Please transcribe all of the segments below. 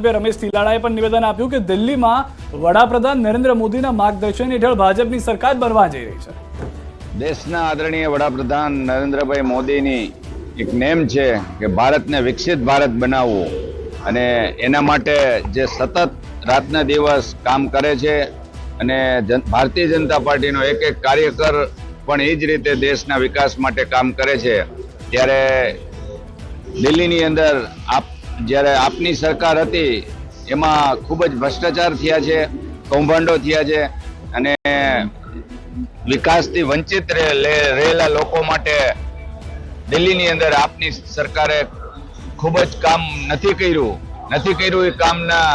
રમેશ તિલાડાએ પણ નિવેદન આપ્યું કે દિલ્હીમાં વડાપ્રધાન નરેન્દ્ર મોદીના માર્ગદર્શન હેઠળ ભાજપની સરકાર બનવા જઈ રહી છે. દેશના આદરણીય વડાપ્રધાન નરેન્દ્રભાઈ મોદીની એક નેમ છે કે ભારતને વિકસિત ભારત બનાવવું અને એના માટે જે સતત રાતના દિવસ કામ કરે છે અને ભારતીય જનતા પાર્ટીનો એક એક કાર્યકર પણ એ જ રીતે દેશના વિકાસ માટે કામ કરે છે. ત્યારે દિલ્હીની અંદર જ્યારે આપની સરકાર હતી એમાં ખૂબ જ ભ્રષ્ટાચાર થયા છે, કૌભાંડો થયા છે અને વિકાસથી વંચિત રહેલા લોકો માટે દિલ્હીની અંદર આપની સરકારે ખૂબ જ કામ નથી કર્યું. એ કામના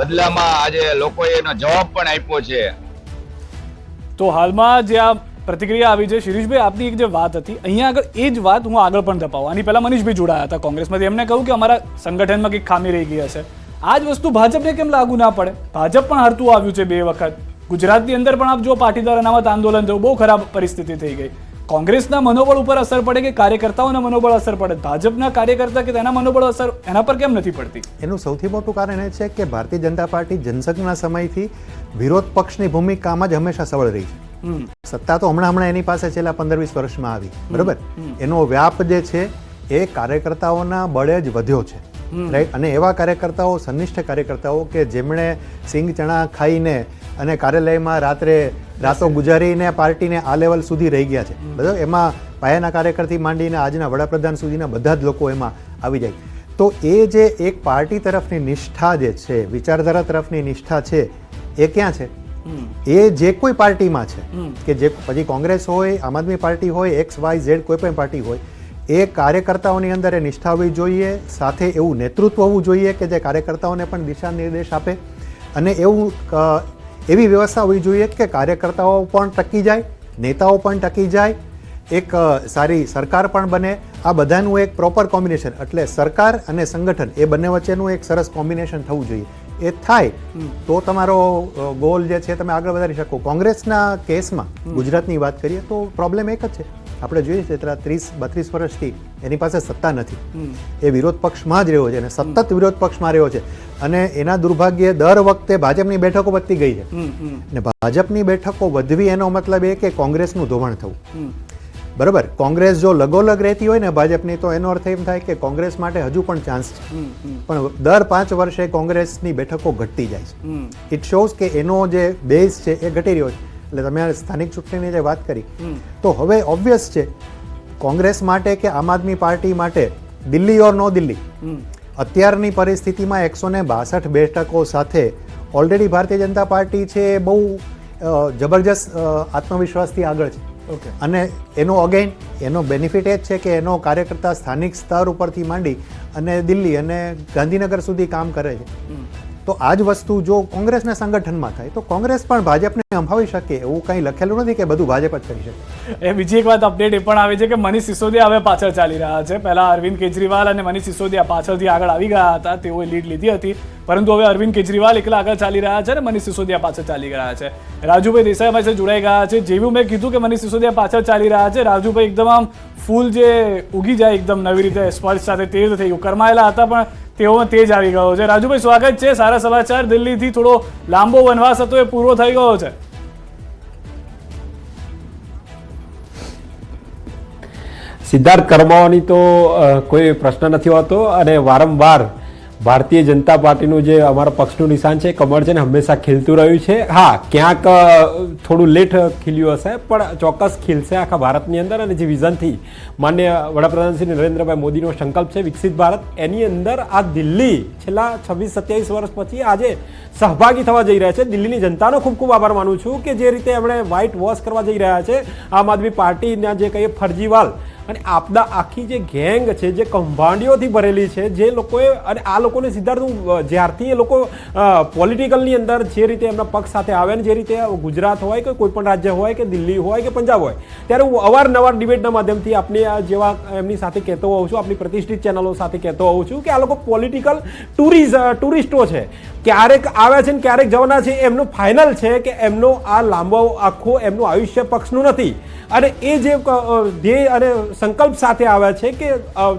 બદલામાં આજે લોકોએ એનો જવાબ પણ આપ્યો છે. તો હાલમાં જે આ પ્રતિક્રિયા આવી છે, શિરીષભાઈ આપની એક જે વાત હતી અહીંયા આગળ એ જ વાત હું આગળ પણ દબાવું. આની પહેલા મનીષભાઈ જોડાયા હતા કોંગ્રેસમાંથી, એમને કહ્યું કે અમારા સંગઠનમાં કંઈક ખામી રહી ગઈ હશે. આ જ વસ્તુ ભાજપને કેમ લાગુ ના પડે? ભાજપ પણ હરતું આવ્યું છે 2 વખત. ગુજરાતની અંદર પણ આપ જો પાટીદાર અનામત આંદોલન થયું, બહુ ખરાબ પરિસ્થિતિ થઈ ગઈ. કોંગ્રેસના મનોબળ ઉપર અસર પડે કે કાર્યકર્તાઓના મનોબળ અસર પડે? ભાજપના કાર્યકર્તા કે તેના મનોબળ અસર એના પર કેમ નથી પડતી? એનું સૌથી મોટું કારણ એ છે કે ભારતીય જનતા પાર્ટી જનસંઘના સમયથી વિરોધ પક્ષની ભૂમિકામાં જ હંમેશા સબળ રહી છે. સત્તા તો હમણાં એની પાસે છેલ્લા 15-20 વર્ષમાં આવી, બરોબર? એનો વ્યાપ જે છે એ કાર્યકર્તાઓના બળે જ વધ્યો છે, રાઈટ? અને એવા કાર્યકર્તાઓ, સનિષ્ઠ કાર્યકર્તાઓ કે જેમણે સિંગ ચણા ખાઈને અને કાર્યાલયમાં રાતો ગુજારીને પાર્ટીને આ લેવલ સુધી રહી ગયા છે, બરાબર? એમાં પાયાના કાર્યકરથી માંડીને આજના વડાપ્રધાન સુધીના બધા જ લોકો એમાં આવી જાય. તો એ જે એક પાર્ટી તરફની નિષ્ઠા જે છે, વિચારધારા તરફની નિષ્ઠા છે, એ ક્યાં છે? એ જે કોઈ પાર્ટીમાં છે, કે જે પછી કોંગ્રેસ હોય, આમ આદમી પાર્ટી હોય, XYZ કોઈ પણ પાર્ટી હોય, એ કાર્યકર્તાઓની અંદર એ નિષ્ઠા હોવી જોઈએ, સાથે એવું નેતૃત્વ હોવું જોઈએ કે જે કાર્યકર્તાઓને પણ દિશા નિર્દેશ આપે અને એવી વ્યવસ્થા હોવી જોઈએ કે કાર્યકર્તાઓ પણ ટકી જાય, નેતાઓ પણ ટકી જાય, એક સારી સરકાર પણ બને. આ બધાનું એક પ્રોપર કોમ્બિનેશન, એટલે સરકાર અને સંગઠન એ બંને વચ્ચેનું એક સરસ કોમ્બિનેશન થવું જોઈએ. એ થાય તો તમારો ગોલ જે છે તમે આગળ વધારી શકો. કોંગ્રેસના કેસમાં ગુજરાતની વાત કરીએ તો પ્રોબ્લેમ એક જ છે, આપણે જોઈએ છે 30-32 વર્ષથી એની પાસે સત્તા નથી. એ વિરોધ પક્ષમાં જ રહ્યો છે અને સતત વિરોધ પક્ષમાં રહ્યો છે અને એના દુર્ભાગ્યે દર વખતે ભાજપની બેઠકો વધતી ગઈ છે. અને ભાજપની બેઠકો વધવી એનો મતલબ એ કે કોંગ્રેસનું ધોવાણ થવું, બરાબર? કોંગ્રેસ જો લગોલગ રહેતી હોય ને ભાજપની, તો એનો અર્થ એમ થાય કે કોંગ્રેસ માટે હજુ પણ ચાન્સ છે, પણ દર 5 વર્ષે કોંગ્રેસની બેઠકો ઘટતી જાય છે. ઇટ શોઝ કે એનો જે બેઝ છે એ ઘટી રહ્યો છે. એટલે તમે સ્થાનિક ચૂંટણીની જે વાત કરી, તો હવે ઓબ્વિયસ છે કોંગ્રેસ માટે કે આમ આદમી પાર્ટી માટે દિલ્હી ઓર નો દિલ્હી, અત્યારની પરિસ્થિતિમાં 162 બેઠકો સાથે ઓલરેડી ભારતીય જનતા પાર્ટી છે બહુ જબરજસ્ત આત્મવિશ્વાસથી આગળ છે. અને એનો બેનિફિટ એ જ છે કે એનો કાર્યકર્તા સ્થાનિક સ્તર ઉપરથી માંડી અને દિલ્હી અને ગાંધીનગર સુધી કામ કરે છે. તો આ જ વસ્તુ જો કોંગ્રેસના સંગઠનમાં થાય તો કોંગ્રેસ પણ ભાજપને સંભાળી શકે. એવું કંઈ લખેલું નથી કે બધું ભાજપ જ કરી શકે. એ બીજી એક વાત અપડેટ એ પણ આવે છે કે મનીષ સિસોદિયા હવે પાછળ ચાલી રહ્યા છે. પહેલા અરવિંદ કેજરીવાલ અને મનીષ સિસોદિયા પાછળથી આગળ આવી ગયા હતા, તેઓએ લીડ લીધી હતી, પરંતુ હવે અરવિંદ કેજરીવાલ એકલા આગળ ચાલી રહ્યા છે અને મનીષ સિસોદિયા પાછળ ચાલી ગયા છે. રાજુભાઈ દેસાઈ પાસે જોડાઈ ગયા છે. જેવું મેં કીધું કે મનીષ સિસોદિયા પાછળ ચાલી રહ્યા છે, રાજુભાઈ એકદમ આમ ફૂલ જે ઉગી જાય એકદમ નવી રીતે સ્પર્શ સાથે તેજ થઈ ગયું. કરમાયેલા હતા પણ તેઓમાં તેજ આવી ગયો છે. રાજુભાઈ સ્વાગત છે. સારા સમાચાર, દિલ્હીથી થોડો લાંબો વનવાસ હતો એ પૂરો થઈ ગયો છે. સિદ્ધાર્થ, કરમાવાની તો કોઈ પ્રશ્ન નથી હોતો અને વારંવાર ભારતીય જનતા પાર્ટીનું જે અમારા પક્ષનું નિશાન છે, કમળ છે ને, હંમેશા ખીલતું રહ્યું છે. હા, ક્યાંક થોડું લેટ ખીલ્યું હશે પણ ચોક્કસ ખીલશે આખા ભારતની અંદર. અને જે વિઝનથી માન્ય વડાપ્રધાન શ્રી નરેન્દ્રભાઈ મોદીનો સંકલ્પ છે વિકસિત ભારત, એની અંદર આ દિલ્હી છેલ્લા 26-27 વર્ષ પછી આજે સહભાગી થવા જઈ રહ્યા છે. દિલ્હીની જનતાનો ખૂબ ખૂબ આભાર માનું છું કે જે રીતે એમણે વ્હાઇટ વોશ કરવા જઈ રહ્યા છે આમ આદમી પાર્ટીના જે કહીએ ફરજીવાલ અને આપદા આખી જે ગેંગ છે, જે કૌભાંડીઓથી ભરેલી છે, જે લોકોએ, અને આ લોકોને સિદ્ધાર્થ જ્યારથી એ લોકો પોલિટિકલની અંદર જે રીતે એમના પક્ષ સાથે આવે ને જે રીતે ગુજરાત હોય કે કોઈ પણ રાજ્ય હોય કે દિલ્હી હોય કે પંજાબ હોય, ત્યારે હું અવારનવાર ડિબેટના માધ્યમથી આપની જેવા એમની સાથે કહેતો હોઉં છું, આપણી પ્રતિષ્ઠિત ચેનલો સાથે કહેતો હોઉં છું કે આ લોકો પોલિટિકલ ટુરિસ્ટો છે. ક્યારેક આવ્યા છે ને ક્યારેક જવાના છે, એમનું ફાઇનલ છે કે એમનો આ લાંબો આખો એમનું આયુષ્ય પક્ષનું નથી. અને એ જે ધ્યેય અને સંકલ્પ સાથે આવ્યા છે કે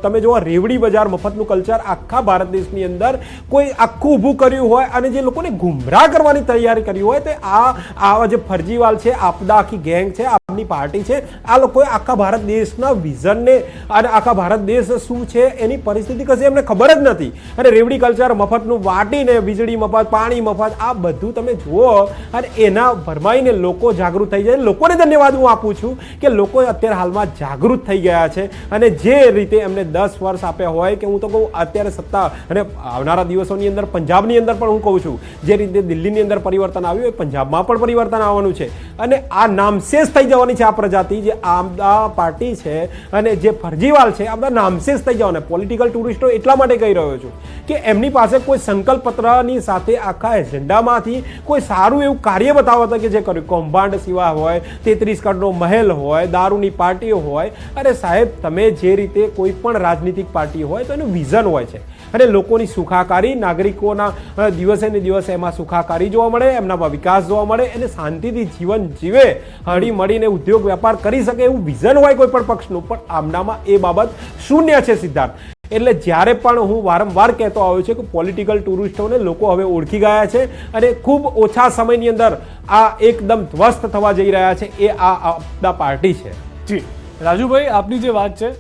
તમે જો રેવડી બજાર મફતનું કલ્ચર આખા ભારત દેશની અંદર કોઈ આખું ઊભું કર્યું હોય અને જે લોકોને ગુમરાહ કરવાની તૈયારી કરી હોય, તે આ જે ફરજીવાલ છે, આપદા આખી ગેંગ છે, આપની પાર્ટી છે, આ લોકોએ આખા ભારત દેશના વિઝનને અને આખા ભારત દેશ શું છે એની પરિસ્થિતિ કશે એમને ખબર જ નથી. અને રેવડી કલ્ચર મફતનું વાટીને વીજળી મફત, પાણી મફત, આ બધું તમે જુઓ અને એના ભરમાઈને લોકો જાગૃત થઈ જાય. લોકોને ધન્યવાદ હું આપું છું કે લોકો અત્યારે હાલમાં જાગૃત થઈ ગયા છે અને જે રીતે એમને 10 વર્ષ આપ્યા હોય કે હું તો કહું અત્યારે સત્તા અને આવનારા દિવસોની અંદર પંજાબની અંદર પણ હું કહું છું જે રીતે દિલ્હીની અંદર પરિવર્તન આવ્યું એ પંજાબમાં પણ પરિવર્તન આવવાનું છે. અને આ નામશેષ થઈ જવાની છે આ પ્રજાતિ જે આ પાર્ટી છે અને જે ફરજીવાલ છે આ બધા નામશેષ થઈ જવાના. પોલિટિકલ ટુરિસ્ટો એટલા માટે કહી રહ્યો છું કે એમની પાસે કોઈ સંકલ્પ પત્રની સાથે આખા એજન્ડામાંથી કોઈ સારું એવું કાર્ય બતાવવા હતા કે જે કર્યું. કૌભાંડ સિવાય હોય, 33 કરોડનો મહેલ હોય, દારૂની પાર્ટીઓ હોય. અરે સાહેબ, તમે જે રીતે કોઈ પણ રાજનીતિક પાર્ટી હોય તો એનું વિઝન હોય છે અને લોકોની સુખાકારી, નાગરિકોના દિવસે ને દિવસે એમાં સુખાકારી જોવા મળે, એમનામાં વિકાસ જોવા મળે અને શાંતિથી જીવન જીવે, હળી મળીને ઉદ્યોગ વેપાર કરી શકે એવું વિઝન હોય કોઈ પણ પક્ષનું. પણ આમનામાં એ બાબત શૂન્ય છે સિદ્ધાર્થ. એટલે જ્યારે પણ હું વારંવાર કહેતો આવ્યો છું કે પોલિટિકલ ટુરિસ્ટોને લોકો હવે ઓળખી ગયા છે અને ખૂબ ઓછા સમયની અંદર આ એકદમ ધ્વસ્ત થવા જઈ રહ્યા છે એ આ આપદા પાર્ટી છે. જી રાજુભાઈ, આપની જે વાત છે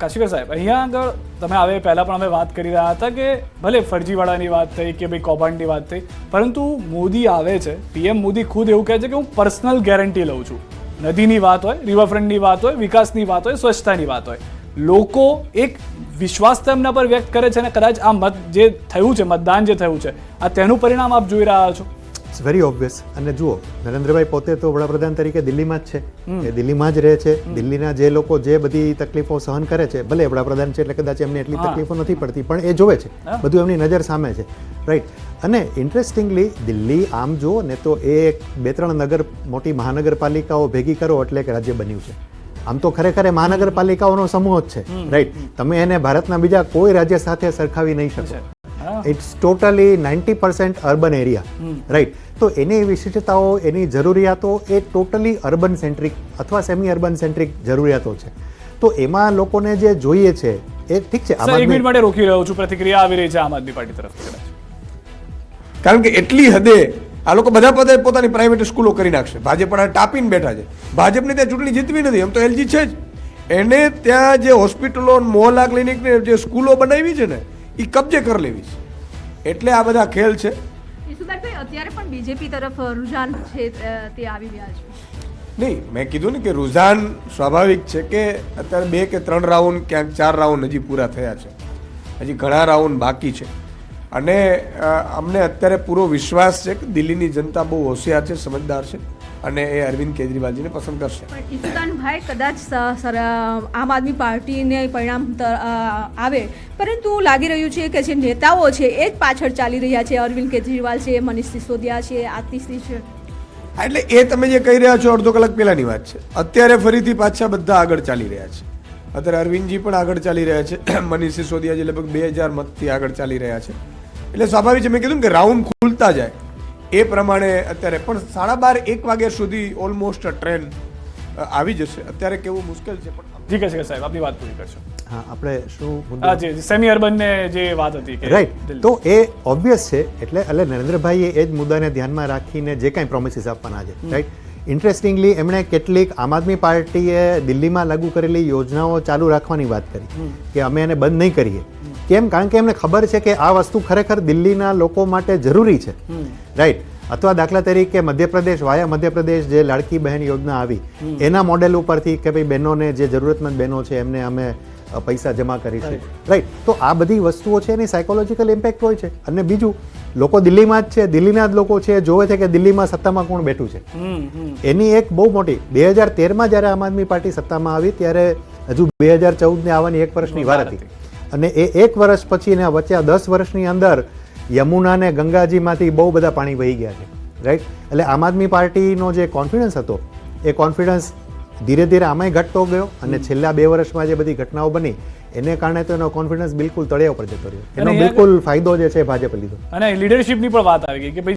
કાશીકર સાહેબ, અહીંયા આગળ તમે આવે પહેલાં પણ અમે વાત કરી રહ્યા હતા કે ભલે ફરજીવાળાની વાત થઈ કે ભાઈ કૌભાંડની વાત થઈ, પરંતુ મોદી આવે છે, પીએમ મોદી ખુદ એવું કહે છે કે હું પર્સનલ ગેરંટી લઉં છું. નદીની વાત હોય, રિવરફ્રન્ટની વાત હોય, વિકાસની વાત હોય, સ્વચ્છતાની વાત હોય, લોકો એક વિશ્વાસ તેમના પર વ્યક્ત કરે છે અને કદાચ આ મત જે થયું છે, મતદાન જે થયું છે, આ તેનું પરિણામ આપ જોઈ રહ્યા છો. It's very obvious. અને જુઓ, નરેન્દ્રભાઈ પોતે તો વડાપ્રધાન તરીકે દિલ્હીમાં જ છે, એ દિલ્હીમાં જ રહે છે. દિલ્હીના જે લોકો જે બધી તકલીફો સહન કરે છે, ભલે વડાપ્રધાન છે એટલે કદાચ એમને એટલી તકલીફો નથી પડતી, પણ એ જોવે છે, બધું એમની નજર સામે છે, રાઈટ. અને ઇન્ટરેસ્ટિંગલી દિલ્હી આમ જુઓ ને તો એ 2-3 મોટી મહાનગરપાલિકાઓ ભેગી કરો એટલે એક રાજ્ય બન્યું છે. આમ તો ખરેખર મહાનગરપાલિકાઓનો સમૂહ જ છે, રાઈટ. તમે એને ભારતના બીજા કોઈ રાજ્ય સાથે સરખાવી નહીં શકો. It's totally 90% urban area, right. તો એની વિશિષ્ટતાઓ, એની જરૂરિયાતો એ ટોટલી અર્બન સેન્ટ્રિક અથવા સેમી અર્બન સેન્ટ્રિક જરૂરિયાતો છે. તો એમાં લોકોને જે જોઈએ છે એ ઠીક છે. સર, 1 મિનિટ માટે રોકી રહ્યો છું, પ્રતિક્રિયા આવી રહી છે આમ આદમી પાર્ટી તરફથી. કારણ કે એટલી હદે આ લોકો બધા પોતાની પ્રાઇવેટ સ્કૂલો કરી નાખશે. ભાજપ પણ ટાપીને બેઠા છે. ભાજપને ત્યાં ચૂંટણી જીતવી નથી, એમ તો એલજી છે જ. એને ત્યાં જે હોસ્પિટલો, મોહલ્લા ક્લિનિક ને જે સ્કૂલો બનાવી છે ને એ કબજે કરી લેવી છે. એટલે આ બધા ખેલ છે. ઈસુદારભાઈ, અત્યારે પણ બીજેપી તરફ રુઝાન છે તે આવી રહ્યા છે. નહીં, મેં કીધું ને કે રુઝાન સ્વાભાવિક છે કે અત્યારે 2 કે 3 રાઉન્ડ, ક્યાંક 4 રાઉન્ડ હજી પૂરા થયા છે, હજી ઘણા રાઉન્ડ બાકી છે. અને અમને અત્યારે પૂરો વિશ્વાસ છે કે દિલ્હીની જનતા બહુ હોશિયાર છે, સમજદાર છે અને એ અરવિંદ કેજરીવાલજીને પસંદ કરશે. પણ ઈસુદાનભાઈ, કદાચ આમ આદમી પાર્ટીને પરિણામ આવે, પરંતુ લાગી રહ્યું છે કે જે નેતાઓ છે એ જ પાછળ ચાલી રહ્યા છે. અરવિંદ કેજરીવાલ છે, મનીષ સિસોદિયા છે, આતિશી છે. એટલે એ તમે જે કહી રહ્યા છો અડધો કલાક પહેલાની વાત છે. અત્યારે ફરીથી પાછા બધા આગળ ચાલી રહ્યા છે. અત્યારે અરવિંદજી પણ આગળ ચાલી રહ્યા છે, મનીષ સિસોદિયાજી લગભગ 2000 મતથી આગળ ચાલી રહ્યા છે. એટલે સ્વાભાવિક છે, મેં કીધું કે રાઉન્ડ ખુલતા જાય એ પ્રમાણે અત્યારે પણ 12:30-1 વાગ્યા સુધી ઓલમોસ્ટ ટ્રેન આવી જશે. અત્યારે કેવું મુશ્કેલ છે. પણ જી કશેકર સાહેબ, આપની વાત પૂરી કરશો. હા, આપણે શું જી, સેમી અર્બન ને જે વાત હતી કે રાઈટ, તો એ ઓબ્વિયસ છે. એટલે નરેન્દ્રભાઈએ એ જ મુદ્દાને ધ્યાનમાં રાખીને જે કાંઈ પ્રોમિસીસ આપવાના છે, રાઈટ. ઇન્ટરેસ્ટિંગલી એમણે કેટલીક આમ આદમી પાર્ટીએ દિલ્હીમાં લાગુ કરેલી યોજનાઓ ચાલુ રાખવાની વાત કરી કે અમે એને બંધ નહીં કરીએ. કેમ? કારણ કે એમને ખબર છે કે આ વસ્તુ ખરેખર દિલ્હીના લોકો માટે જરૂરી છે, રાઈટ. અથવા દાખલા તરીકે મધ્યપ્રદેશ, વાયા મધ્યપ્રદેશ જે લાડકી બહેન યોજના આવી એના મોડેલ ઉપરથી કે ભાઈ બહેનોને, જે જરૂરતમંદ બહેનો છે એમને અમે પૈસા જમા કરીશું, રાઈટ. તો આ બધી વસ્તુઓ છે એની સાયકોલોજીકલ ઇમ્પેક્ટ હોય છે. અને બીજું, લોકો દિલ્હીમાં જ છે, દિલ્હીના જ લોકો છે, જોવે છે કે દિલ્હીમાં સત્તામાં કોણ બેઠું છે. એની એક બહુ મોટી 2013માં જ્યારે આમ આદમી પાર્ટી સત્તામાં આવી ત્યારે હજુ 2014ને આવવાની 1 વર્ષની વાર હતી. અને એ 1 વર્ષ પછી ને વચ્ચે 10 વર્ષની અંદર યમુના ને ગંગાજીમાંથી બહુ બધા પાણી વહી ગયા છે, રાઈટ. એટલે આમ આદમી પાર્ટીનો જે કોન્ફિડન્સ હતો એ કોન્ફિડન્સ ધીરે ધીરે આમાંય ઘટતો ગયો અને છેલ્લા 2 વર્ષમાં જે બધી ઘટનાઓ બની એને કારણે તો એનો કોન્ફિડન્સ બિલકુલ તળિયા ઉપર જતો રહ્યો. એનો અને બિલકુલ ફાયદો જે છે ભાજપે લીધો. અને લીડરશિપની પણ વાત આવી ગઈ કે ભાઈ